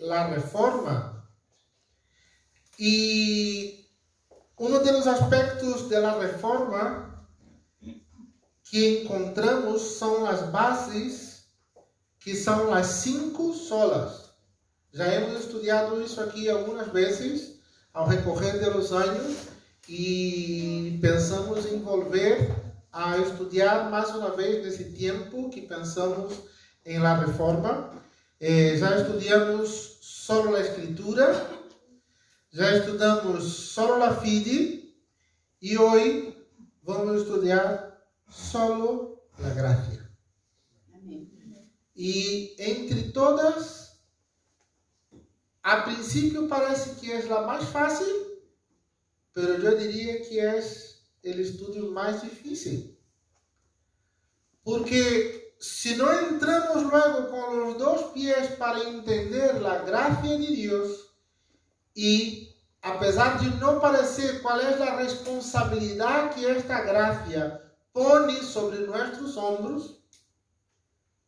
la Reforma. Y uno de los aspectos de la Reforma que encontramos son las bases, que são las 5 solas. Já hemos estudiado isso aqui algumas vezes, ao recorrer de los anos, e pensamos em volver a estudar mais uma vez nesse tempo que pensamos em la Reforma. Já estudamos solo a Escritura, já estudamos solo a Fide, e hoje vamos estudar solo a Gracia. E entre todas, a princípio parece que é a mais fácil, mas eu diria que é o estudo mais difícil. Porque se não entramos logo com os 2 pés para entender a gracia de Deus, e apesar de não parecer qual é a responsabilidade que esta gracia põe sobre nossos ombros,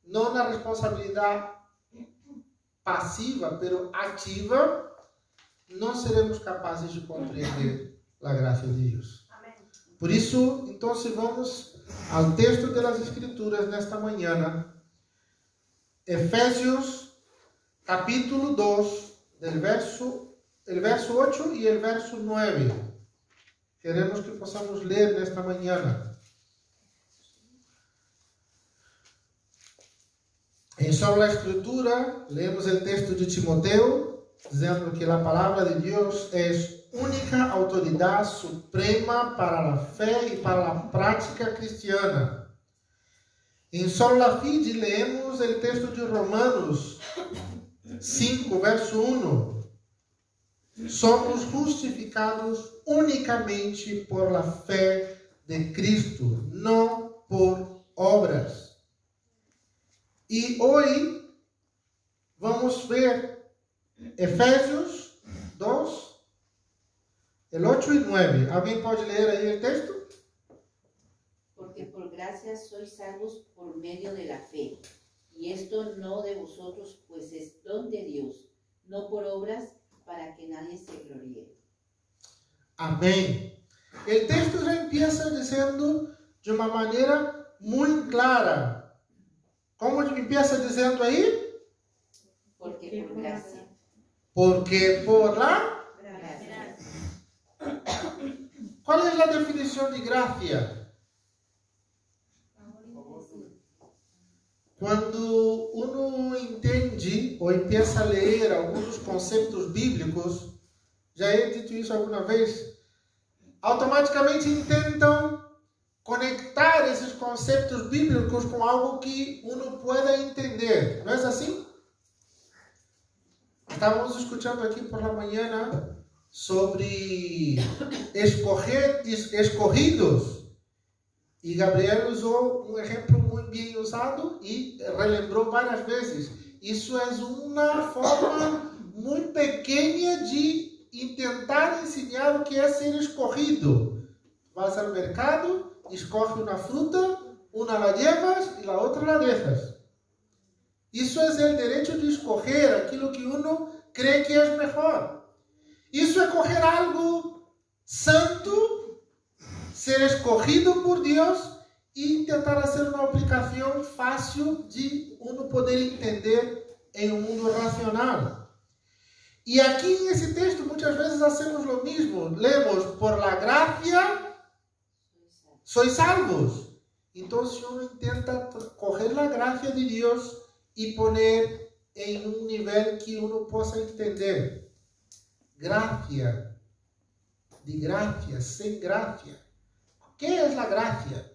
não na responsabilidade passiva, pero ativa, não seremos capazes de compreender a graça de Deus. Por isso, então, vamos ao texto das Escrituras nesta manhã. Efésios, capítulo 2, el verso 8 e o verso 9. Queremos que possamos ler nesta manhã. Em sobre a Escritura, leemos o texto de Timoteo, dizendo que a palavra de Deus é única autoridade suprema para a fé e para a prática cristiana. Em sola fide, leemos o texto de Romanos 5, verso 1. Somos justificados unicamente por la fé de Cristo, não por obras. E hoje vamos ver Efésios 2, el 8 e 9. Alguém pode ler aí o texto? Porque por gracia sois salvos por medio de la fe, y esto no de vosotros, pues es don de Dios, no por obras, para que nadie se gloríe. Amém. O texto já empieza dizendo de uma maneira muito clara. Como empieza dizendo aí? Porque por gracia. Porque por la Gracia. Qual é a definição de gracia? Quando uno entende ou empieza a ler alguns conceitos bíblicos, já he dito isso alguma vez, automaticamente intentam conectar esses conceitos bíblicos com algo que uno pueda entender. Não é assim? Estávamos escutando aqui por la manhã sobre escorridos. E Gabriel usou um exemplo muito bem usado e relembrou várias vezes. Isso é uma forma muito pequena de tentar ensinar o que é ser escorrido. Vas ao mercado, escorre uma fruta, uma la llevas e a outra la dejas. Isso é o direito de escorrer aquilo que uno crê que é melhor. Isso é correr algo santo, ser escorrido por Deus e tentar fazer uma aplicação fácil de uno poder entender em um mundo racional. E aqui nesse texto muitas vezes hacemos o mesmo. Lemos, por la gracia sois salvos. Então, se uno tenta correr a graça de Deus e poner em um nível que uno possa entender. Gracia, de gracia, sem gracia. O que é a gracia?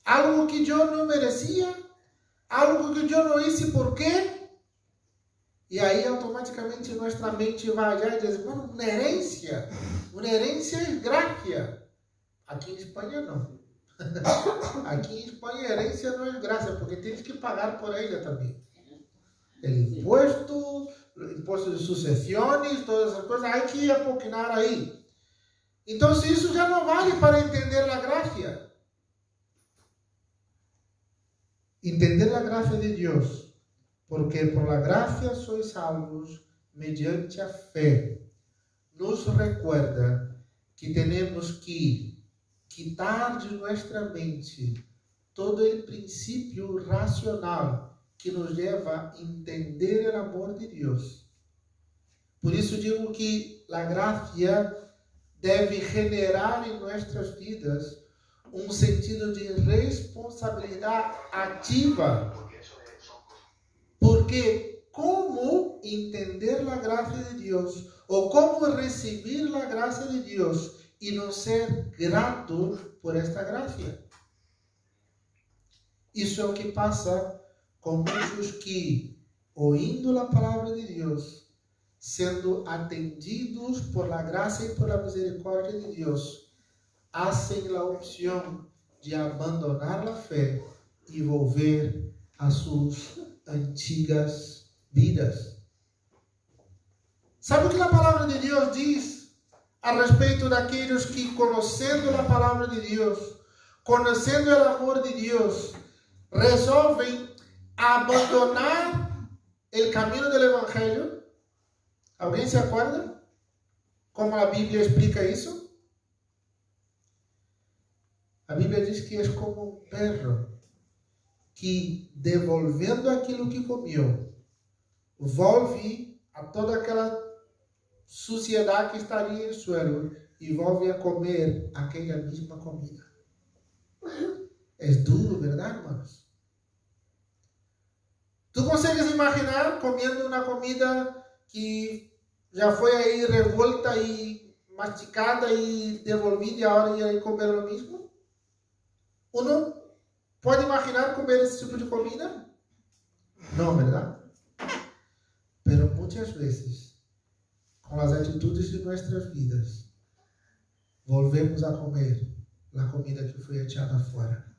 Algo que eu não merecia, algo que eu não hice por quê? E aí automaticamente nossa mente vai allá e diz, bueno, uma herência é gracia. Aqui em Espanha não. Aqui em Espanha herência não é graça, porque tens que pagar por ela também. O imposto de sucessões, todas essas coisas, hay que apoquinar aí. Então, isso já não vale para entender a graça. Entender a graça de Deus porque por la gracia sois salvos mediante a fé, nos recuerda que temos que quitar de nossa mente todo o princípio racional que nos leva a entender o amor de Deus. Por isso digo que a graça deve generar em nossas vidas um sentido de responsabilidade ativa. Porque como entender a graça de Deus, ou como receber a graça de Deus e não ser grato por esta graça? Isso é o que passa com muitos que, ouvindo a palavra de Deus, sendo atendidos por la graça e por la misericórdia de Deus, hacen a opção de abandonar a fé e volver a suas antigas vidas. Sabe o que a palavra de Deus diz a respeito daqueles que, conhecendo a palavra de Deus, conhecendo o amor de Deus, resolvem abandonar o caminho do Evangelho? Alguém se acorda como a Bíblia explica isso? A Bíblia diz que é como um perro que, devolvendo aquilo que comeu, volve a toda aquela suciedade que estaria no suelo e volve a comer aquela mesma comida. É duro, verdade, irmãos? Tu consegues imaginar comendo uma comida que já foi aí revolta e masticada e devolvida e agora ia comer o mesmo? Uno pode imaginar comer esse tipo de comida? Não, verdade? Pero muitas vezes, com as atitudes de nossas vidas, volvemos a comer a comida que foi echada fora.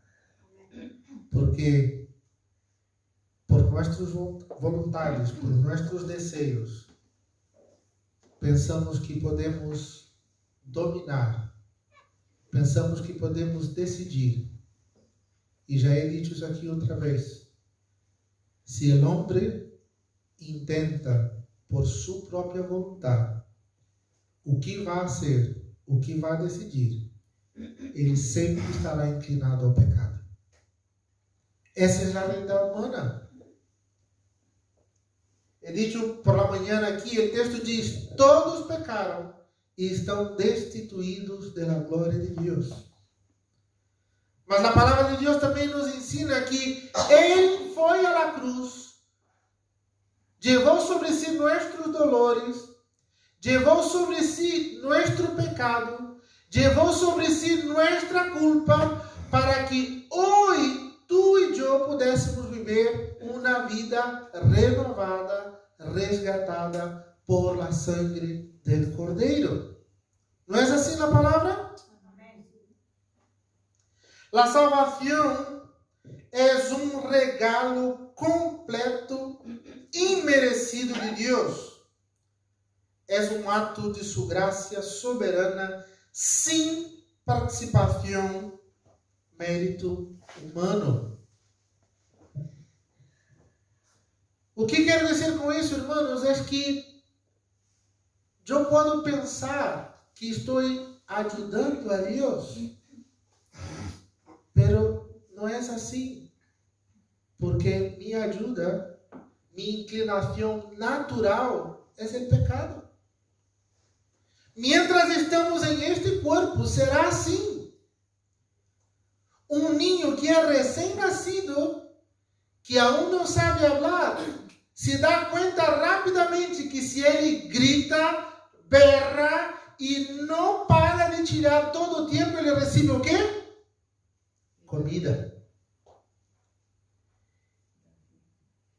Porque por nossos voluntários, por nossos desejos, pensamos que podemos dominar, pensamos que podemos decidir. E já he dicho isso aqui outra vez. Se o homem intenta por sua própria vontade o que vai fazer, o que vai decidir, ele sempre estará inclinado ao pecado. Essa é a realidade humana. É dito por la manhã aqui, o texto diz: todos pecaram e estão destituídos da glória de Deus. Mas a palavra de Deus também nos ensina que Ele foi a la cruz, levou sobre si nossos dolores, levou sobre si nosso pecado, levou sobre si nossa culpa, para que hoje tu e eu pudéssemos viver uma vida renovada, resgatada por la sangre del Cordeiro. Não é assim na palavra? La salvação é um regalo completo, imerecido de Deus. É um ato de sua graça soberana, sem participação, mérito humano. O que quero dizer com isso, irmãos, é que eu posso pensar que estou ajudando a Deus, pero não é assim, porque minha ajuda, minha inclinação natural é o pecado. Mientras estamos em este corpo, será assim. Um ninho que é recém-nascido, que aún não sabe falar, se dá conta rapidamente que se ele grita, berra e não para de tirar todo o tempo, ele recebe o quê? Comida.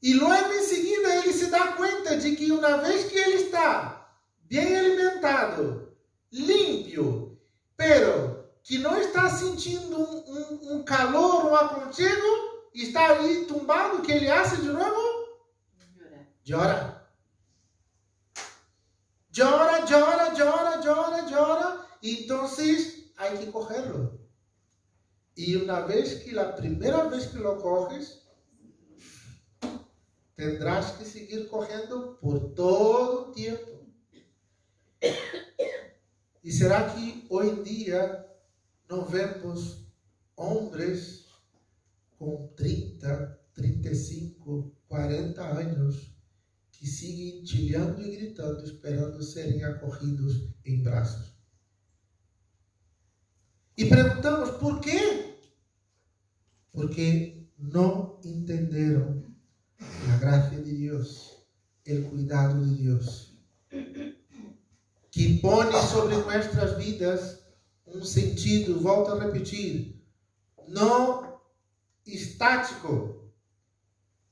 E logo em seguida ele se dá conta de que uma vez que ele está bem alimentado, limpo, pero que não está sentindo um calor, um aconchego, está ali tumbado, o que ele hace de novo? Llora. Llora, llora, llora, llora, llora. Então, há que cogerlo. E uma vez que, a primeira vez que lo coges, tendrás que seguir correndo por todo o tempo. E será que hoje em dia não vemos homens com 30, 35, 40 anos que seguem chilhando e gritando, esperando serem acolhidos em braços? E perguntamos, por quê? Porque não entenderam a graça de Deus, o cuidado de Deus, que põe sobre nossas vidas um sentido, volto a repetir, não estático,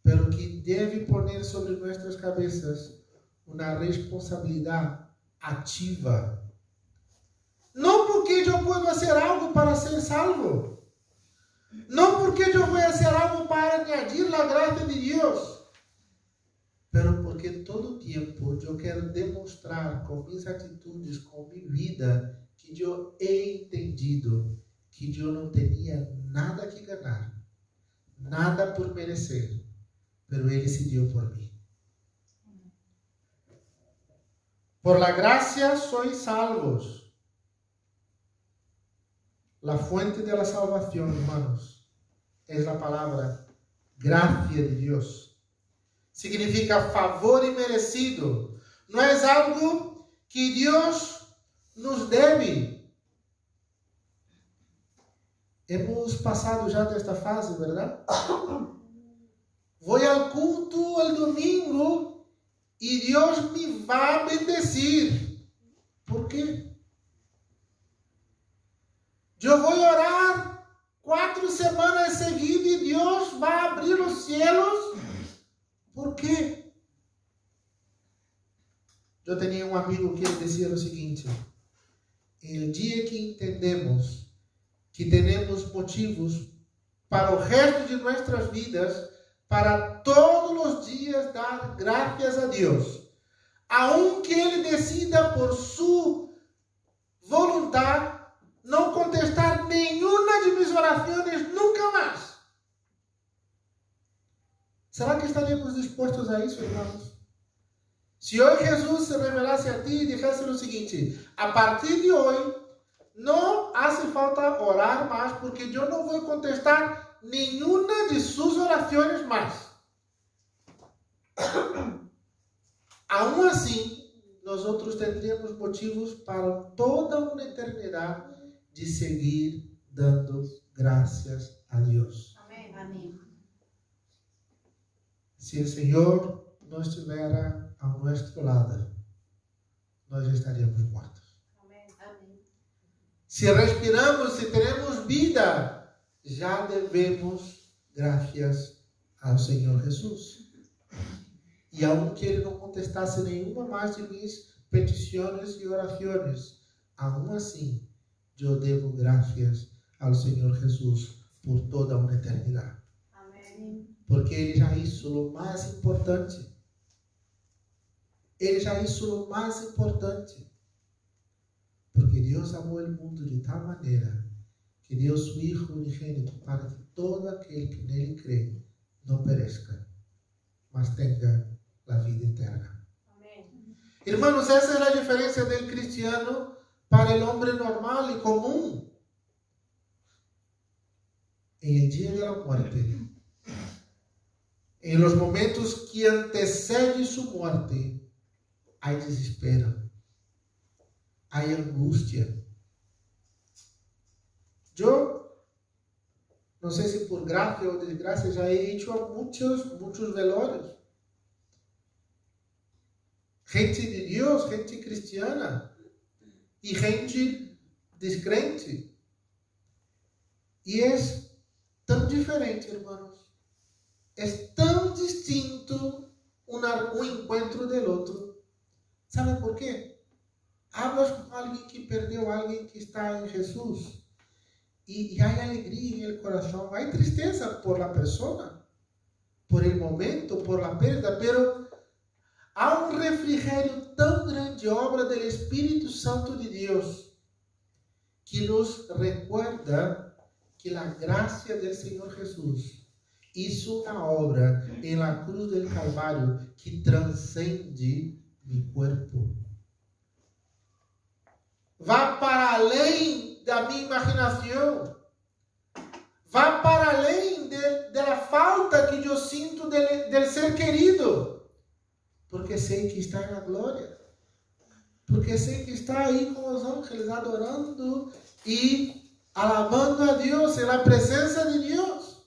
pero que deve pôr sobre nossas cabeças uma responsabilidade ativa. Não porque eu posso fazer algo para ser salvo, não porque eu vou fazer algo para añadir a graça de Deus, pero porque todo tempo eu quero demonstrar com minhas atitudes, com minha vida, que eu he entendido que eu não tinha nada que ganhar, nada por merecer, pero Ele se deu por mim. Por la gracia sois salvos. La fuente de la salvación, hermanos, es la palabra gracia de Dios. Significa favor inmerecido. No es algo que Dios nos debe. Hemos pasado ya de esta fase, ¿verdad? Voy al culto el domingo y Dios me va a bendecir. ¿Por qué? Eu vou orar 4 semanas seguidas e Deus vai abrir os cielos. ¿Por quê? Eu tinha um amigo que ele dizia o seguinte: el dia que entendemos que temos motivos para o resto de nossas vidas, para todos os dias dar graças a Deus, aunque Ele decida por sua vontade não contestar nenhuma de minhas orações nunca mais. Será que estaríamos dispostos a isso, irmãos? Se hoje Jesus se revelasse a ti e dissesse o seguinte: a partir de hoje, não hace falta orar mais, porque eu não vou contestar nenhuma de suas orações mais. Aún assim, nós outros teríamos motivos para toda uma eternidade de seguir dando graças a Deus. Amém. Amém. Se o Senhor não estivesse ao nosso lado, nós estaríamos mortos. Amém. Amém. Se respiramos, se teremos vida, já devemos graças ao Senhor Jesus. E aunque Ele não contestasse nenhuma mais de minhas petições e orações, aún assim, eu devo graças ao Senhor Jesus por toda uma eternidade. Amém. Porque Ele já hizo o mais importante. Ele já hizo o mais importante. Porque Deus amou o mundo de tal maneira que deu seu Hijo unigênito para que todo aquele que nele crê não pereça, mas tenha a vida eterna. Amém. Irmãos, essa é a diferença do cristiano para o homem normal e comum. Em el dia da morte, em los momentos que antecedem sua morte, há desespero, há angústia. Eu não sei se por graça ou desgraça já he hecho a muitos velórios. Gente de Deus, gente cristiana e gente descrente. E é tão diferente, irmãos. É tão distinto um encontro do outro. ¿Saben por quê? Hablas com alguém que perdeu, alguém que está em Jesus, e há alegria no coração, há tristeza por la persona, por el momento, por la perda, pero há um refrigério tão grande, obra do Espírito Santo de Deus, que nos recuerda que a graça do Senhor Jesus hizo una obra en la cruz del Calvario que transcende mi cuerpo. Va para além da minha imaginação. Va para além da falta que eu sinto del ser querido. Porque sei que está na glória. Porque sei que está aí com os ángeles adorando e alabando a Deus, na presença de Deus.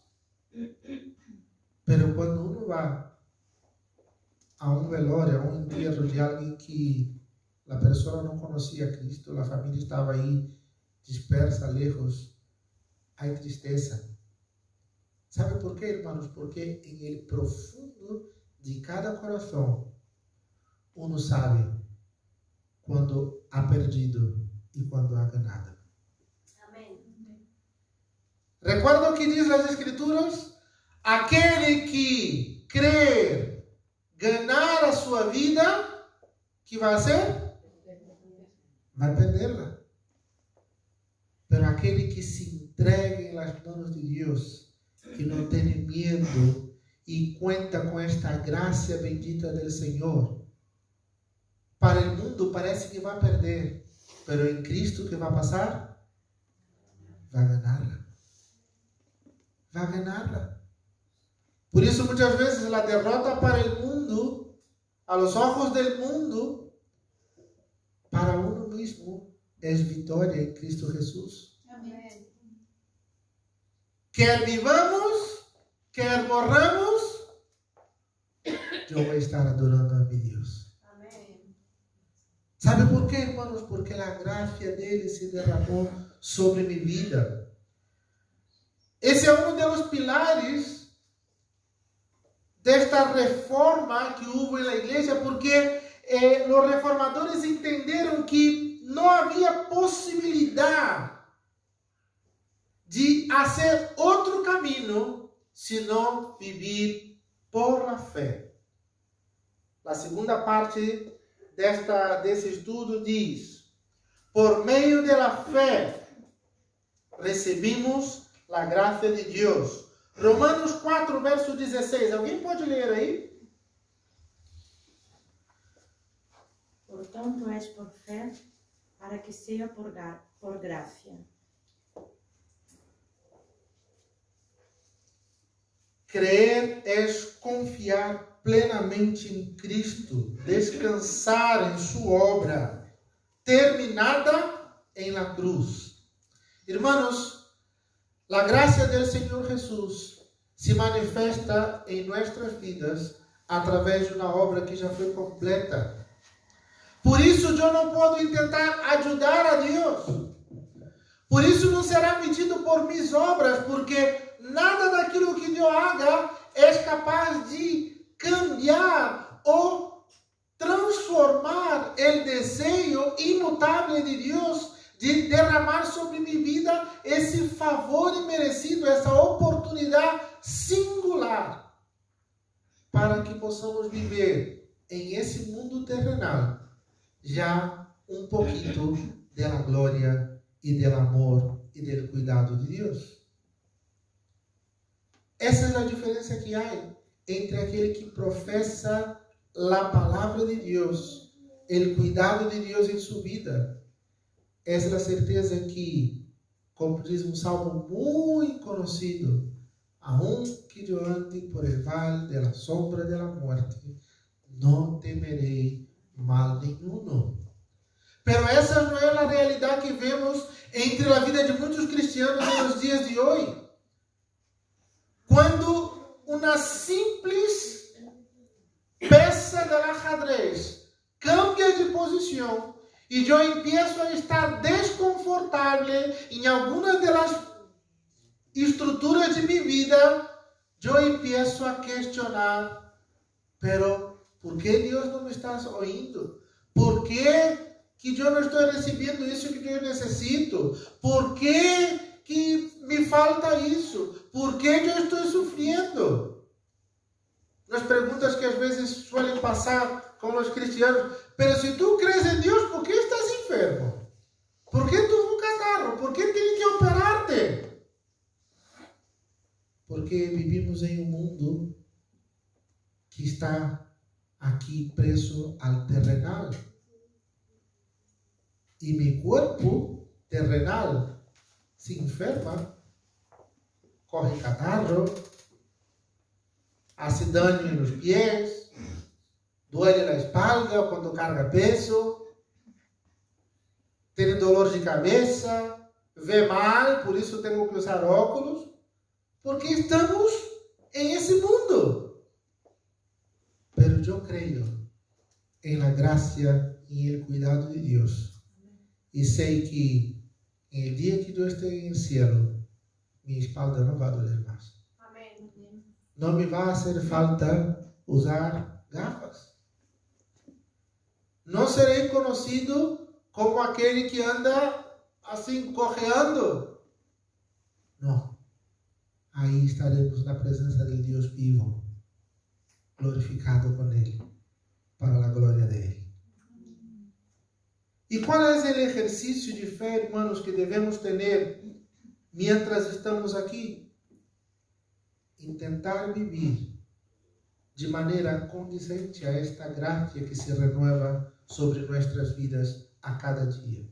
Pero quando uno vai a um velório, a um enterro de alguém que a pessoa não conhecia Cristo, a família estava aí dispersa, lejos, há tristeza. ¿Sabe por quê, irmãos? Porque em el profundo de cada coração, uno sabe quando ha perdido e quando ha ganado. Amém. Recuerda o que diz as Escrituras? Aquele que crer ganhar a sua vida, que vai ser? Vai perderla. Pero aquele que se entrega nas mãos de Deus, que não tem medo e conta com esta graça bendita do Senhor, para o mundo parece que vai perder, pero em Cristo que vai passar, vai ganhá-la. Vai ganhá-la. Por isso, muitas vezes, a derrota para o mundo, a los ojos del mundo, para uno mismo, é vitória em Cristo Jesus. Amém. Quer vivamos, quer morramos, eu vou estar adorando a meu Deus. Amém. ¿Sabe por quê, irmãos? Porque a graça dele se derramou sobre minha vida. Esse é um dos pilares desta reforma que houve na igreja, porque os reformadores entenderam que não havia possibilidade de fazer outro caminho senão viver por la fé. A segunda parte desse estudo diz: por meio da fé recebimos a graça de Deus. Romanos 4, verso 16. Alguém pode ler aí? Portanto, és por fé, para que seja por graça. Crer é confiar plenamente em Cristo, descansar em sua obra terminada em la cruz. Irmãos, a graça do Senhor Jesus se manifesta em nossas vidas através de uma obra que já foi completa. Por isso, eu não posso tentar ajudar a Deus. Por isso, não será medido por minhas obras, porque nada daquilo que Deus haga é capaz de cambiar ou transformar o desejo imutável de Deus de derramar sobre minha vida esse favor imerecido, essa oportunidade singular para que possamos viver em esse mundo terrenal já um pouquinho da glória e do amor e do cuidado de Deus. Essa é a diferença que há entre aquele que professa a palavra de Deus, o cuidado de Deus em sua vida. Essa é a certeza que, como diz um salmo muito conhecido, aunque eu ande por el vale de la sombra de la muerte, não temerei mal nenhum. Pero essa não é a realidade que vemos entre a vida de muitos cristianos nos dias de hoje. Quando uma simples peça de ajedrez cambia de posição e eu empiezo a estar desconfortável em algumas das estruturas de minha vida, eu empiezo a questionar, pero ¿por que Deus não me está ouvindo? ¿Por que eu não estou recebendo isso que eu necessito? ¿Por que me falta isso? ¿Por que eu estou sofrendo? As perguntas que às vezes suelen passar com os cristianos: pero se tu crees em Deus, ¿por que estás enfermo? ¿Por que tu un catarro? ¿Por que tienen que operarte? Porque vivimos em um mundo que está aqui preso ao terrenal. E meu corpo terrenal se enferma, corre catarro, hace daño nos pés, duele na espalda quando carga peso, tem dolor de cabeça, vê mal, por isso tenho que usar óculos, porque estamos em esse mundo. Pero eu creio em la gracia e el cuidado de Deus. E sei que em el dia que eu esteja em cielo, minha espalda não vai doler mais. Amém. Não me vai fazer falta usar gafas. Não serei conhecido como aquele que anda assim, correando. Não. Aí estaremos na presença de Deus vivo, glorificado com Ele, para a glória dele. E qual é o exercício de fé, hermanos, que devemos ter mientras estamos aqui? Intentar viver de maneira condizente a esta graça que se renova sobre nossas vidas a cada dia.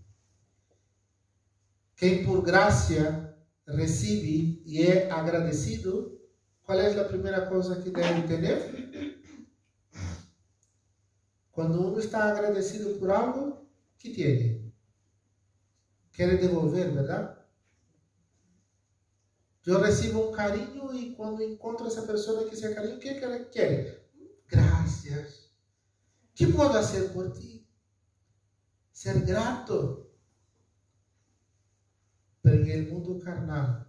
Quem por graça recebe e é agradecido, qual é a primeira coisa que deve ter? Quando uno está agradecido por algo, que tem? Quer devolver, verdade? Eu recebo um carinho e quando encontro essa pessoa que esse carinho, o que ela quer? Graças. O que posso fazer por ti? Ser grato. Pero em el mundo carnal,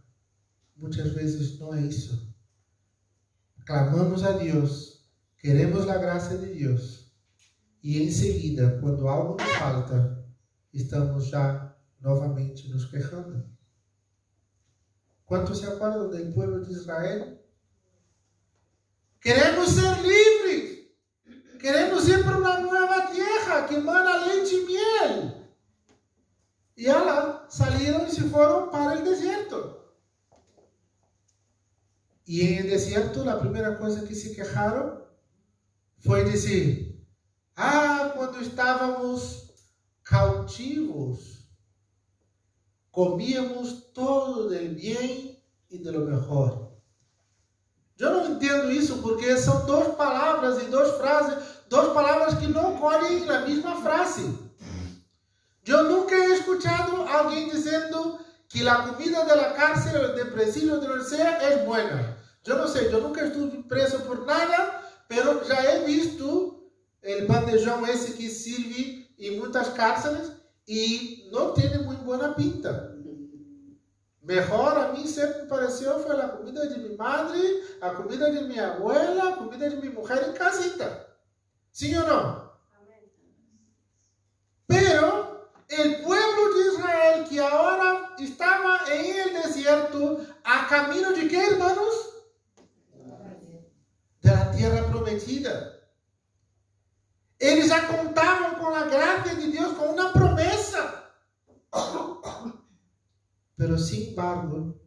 muitas vezes não é isso. Clamamos a Deus, queremos a graça de Deus, e em seguida, quando algo nos falta, estamos já novamente nos queixando. Quantos se acordam do povo de Israel? Queremos ser livres, queremos ir para uma nova terra que emana leite e miel. E lá saíram e se foram para o deserto. E em el deserto, a primeira coisa que se queixaram foi dizer: quando estávamos cautivos, comíamos todo del bem e de lo mejor. Eu não entendo isso porque são duas palavras e duas frases, duas palavras que não colhem na mesma frase. Eu nunca he escuchado alguém dizendo que a comida de la cárcel, de presídio de no sé, é buena. Eu não sei, eu nunca estive preso por nada, pero já he visto o bandejão esse que serve em muitas cárceles e não tem muito boa pinta. Melhor a mim sempre me pareceu foi a comida de minha madre, a comida de minha abuela, a comida de minha mulher em casita. Sim ou não? Pero el pueblo de Israel que ahora estaba en el desierto a camino de qué, hermanos? De la tierra prometida. Eles já contavam com a graça de Deus, com uma promessa. Pero, sin embargo,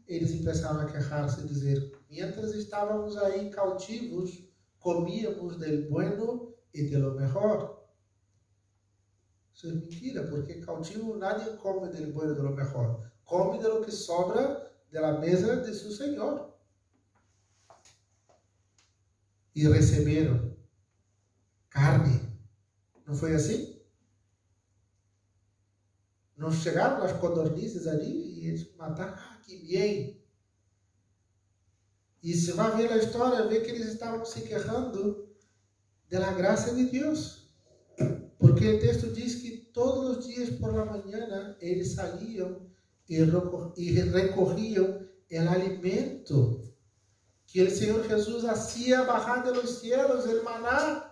eles começaram a queixar-se e dizer: mientras estávamos aí cautivos, comíamos del bueno e de lo mejor. Isso é mentira, porque cautivo nadie come del bueno e de lo mejor. Come de lo que sobra de la mesa de su Senhor. E receberam carne. Não foi assim? Não chegaram as codornizes ali e eles mataram. Que bem! E se vai ver a história, vê que eles estavam se queixando da graça de Deus. Porque o texto diz que todos os dias por la manhã eles saíam e recorriam o alimento que o Senhor Jesus hacía bajar de los cielos, el maná.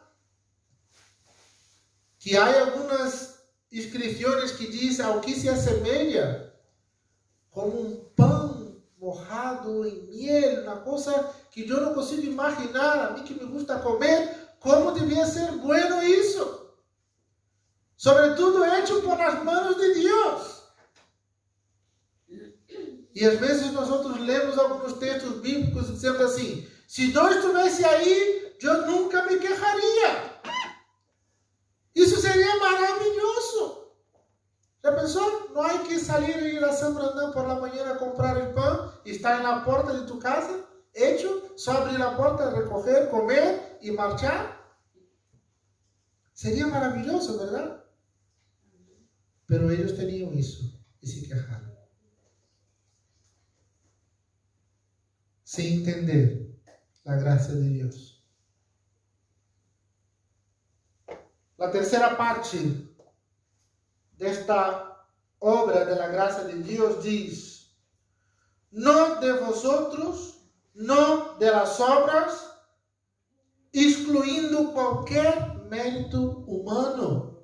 Que há algumas inscrições que diz ao que se assemelha como um pão mojado em miel, uma coisa que eu não consigo imaginar, a mim que me gusta comer, como devia ser bueno isso. Sobretudo hecho por las manos de Deus. E às vezes nós lemos alguns textos bíblicos dizendo assim: se Deus estivesse aí, eu nunca me queixaria. Isso seria maravilhoso. Já pensou? Não há que sair e ir a San Brandão por la manhã a comprar o pão e estar na porta de tu casa, hecho, só abrir a porta, recoger, comer e marchar. Seria maravilhoso, verdade? Pero eles tinham isso e se quejaram. Sem entender a graça de Deus. A terceira parte desta obra da graça de Deus diz: não de vosotros, não de las obras, excluindo qualquer mérito humano.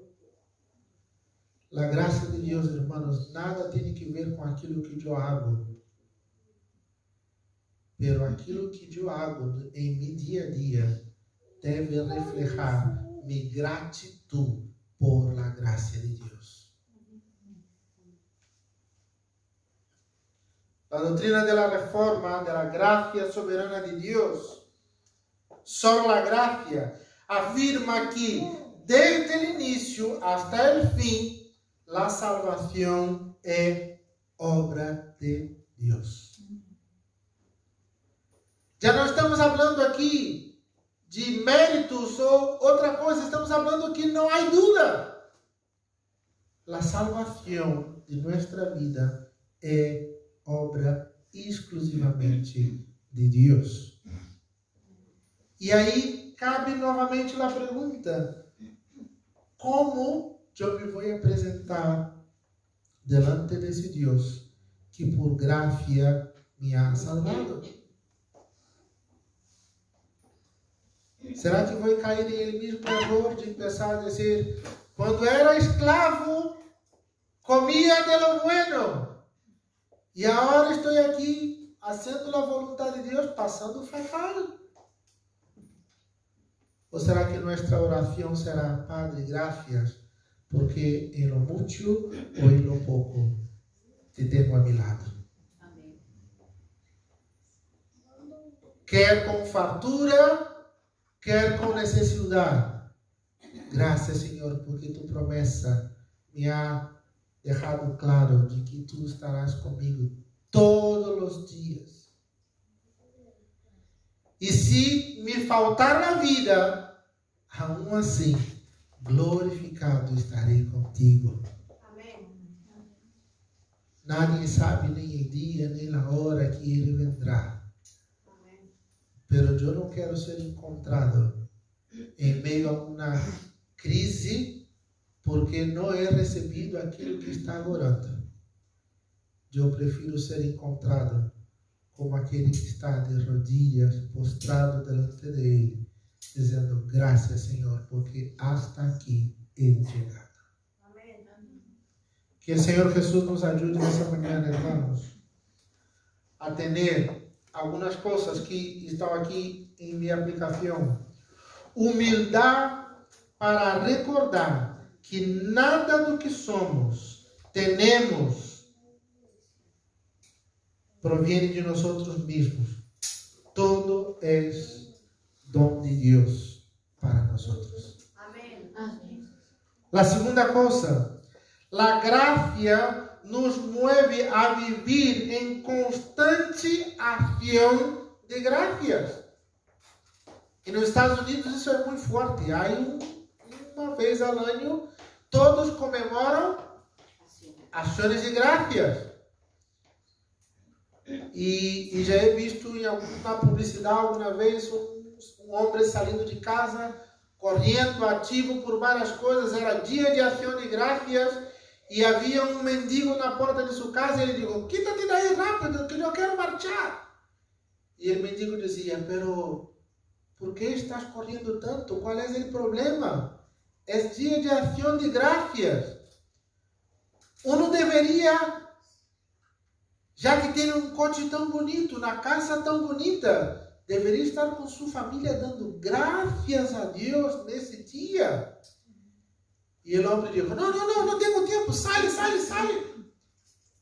A graça de Deus, irmãos, nada tem que ver com aquilo que eu hago. Pero aquilo que eu hago em meu dia a dia deve reflejar minha gratidão por la graça de Deus. A doutrina da reforma, da gracia soberana de Deus, só a gracia, afirma que desde o início até o fim, a salvação é obra de Deus. Já não estamos falando aqui de méritos ou outra coisa, estamos falando que não há dúvida. A salvação de nossa vida é obra exclusivamente de Deus. E aí cabe novamente a pergunta: como eu me vou apresentar delante desse Deus que por graça me ha salvado? Será que vou cair em mesmo erro de pensar, dizer, quando era escravo, comia de lo bueno, e agora estou aqui, fazendo a vontade de Deus, passando fatal? Ou será que nossa oração será: Padre, graças, porque em lo mucho ou em lo pouco te tenho a mi lado? Amém. Quer com fartura, quer com necessidade. Graças, Senhor, porque tu promessa me ha deixado claro de que tu estarás comigo todos os dias. E se me faltar na vida, aún assim, glorificado estarei contigo. Amém. Nadie sabe nem o dia, nem a hora que ele vendrá. Pero eu não quero ser encontrado em meio a uma crise porque não he recebido aquilo que estava orando. Eu prefiro ser encontrado como aquele que está de rodillas, postrado delante de Ele, dizendo: graças, Senhor, porque hasta aqui he chegado. Amém. Que o Senhor Jesus nos ajude nessa manhã, irmãos, a ter algumas coisas que estão aqui em minha aplicação. Humildade para recordar que nada do que somos, temos, proviene de nós mesmos. Todo é dom de Deus para nós. Amém. Amém. A segunda coisa, a graça nos move a viver em constante ação de graças. E nos Estados Unidos isso é muito forte. Há uma vez ao ano, todos comemoram ações de graças. E já he visto em alguma publicidade alguma vez um homem saindo de casa, correndo, ativo por várias coisas. Era dia de ação de graças. E havia um mendigo na porta de sua casa e ele disse: quítate daí rápido, que eu quero marchar. E o mendigo dizia: pero, ¿por que estás correndo tanto? Qual é o problema? É dia de ação de graças. Uno deveria, já que tem um coche tão bonito, na casa tão bonita, deveria estar com sua família dando graças a Deus nesse dia. E o homem disse: não tenho tempo, sai.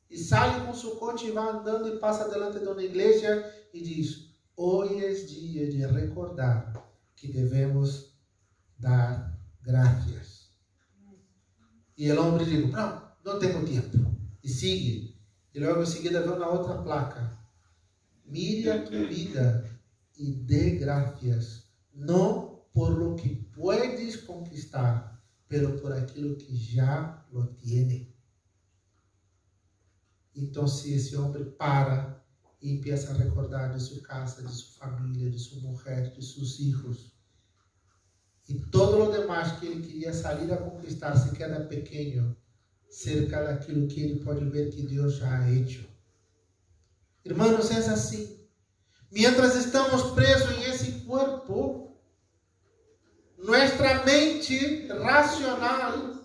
e sai com seu coche e vai andando e passa delante de uma igreja e diz: hoje é dia de recordar que devemos dar graças. E o homem diz: não tenho tempo. E sigue. E logo em seguida vê uma outra placa: mire a tua vida e dê graças, não por lo que puedes conquistar, pero por aquilo que já lo tiene. Então, se esse homem para e começa a recordar de sua casa, de sua família, de sua mulher, de seus filhos, e todo o demais que ele queria sair a conquistar se queda pequeno, cerca daquilo que ele pode ver que Deus já ha hecho. Irmãos, é assim. Mientras estamos presos em esse corpo, nossa mente racional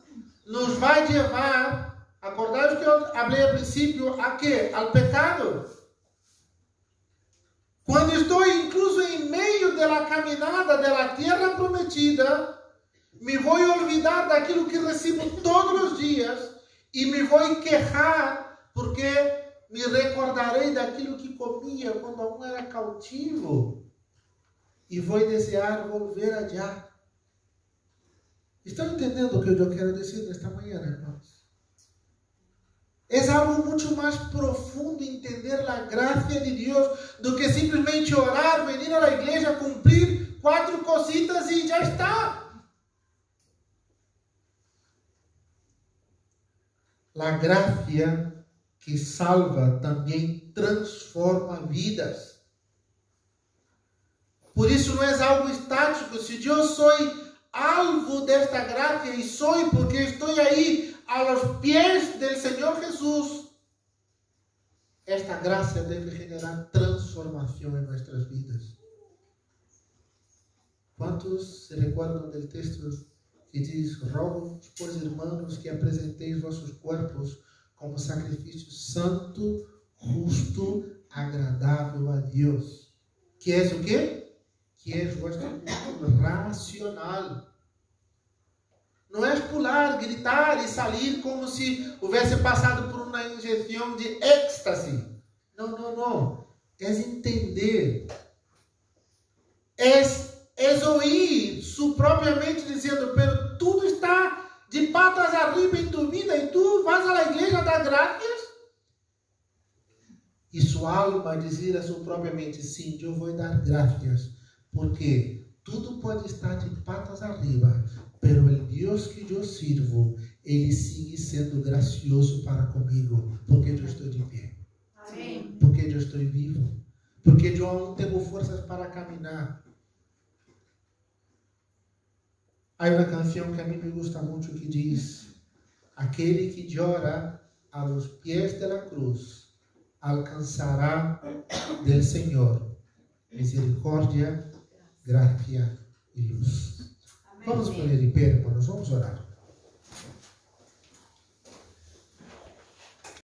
nos vai levar. Acordados que eu falei ao princípio, ¿a quê? Al pecado. Quando estou incluso em meio da caminhada da terra prometida, me vou olvidar daquilo que recebo todos os dias e me vou queixar porque me recordarei daquilo que comia quando aún era cautivo e vou desejar volver allá. Estão entendendo o que eu quero dizer nesta manhã, irmãos? É algo muito mais profundo entender a graça de Deus do que simplesmente orar, venir à igreja, cumprir 4 cositas e já está. A graça que salva também transforma vidas. Por isso não é algo estático. Se eu sou alvo desta graça e sou porque estou aí a los pies del Senhor Jesus, esta graça deve generar transformação em nossas vidas. Quantos se recordam do texto que diz: rogo, pois, irmãos, que apresenteis vossos corpos como sacrifício santo, justo, agradável a Deus? Que é o quê? Que é vosso culto racional. Não é pular, gritar e sair como se houvesse passado por uma injeção de êxtase. Não. É entender. É ouvir su propriamente dizendo: pero tudo está de patas arriba em tu vida e tu vas à igreja dar graças. E sua alma dizer a sua propriamente: sim, eu vou dar graças, porque tudo pode estar de patas arriba, pero o Deus que eu sirvo, Ele sigue sendo gracioso para comigo, porque eu estou de pé. Amém. Porque eu estou vivo. Porque eu não tenho forças para caminhar. Há uma canção que a mim me gusta muito que diz: aquele que llora a los pies de la cruz alcançará del Senhor misericórdia, gracia e luz. Amém. Vamos poner de pé, irmãos, vamos orar.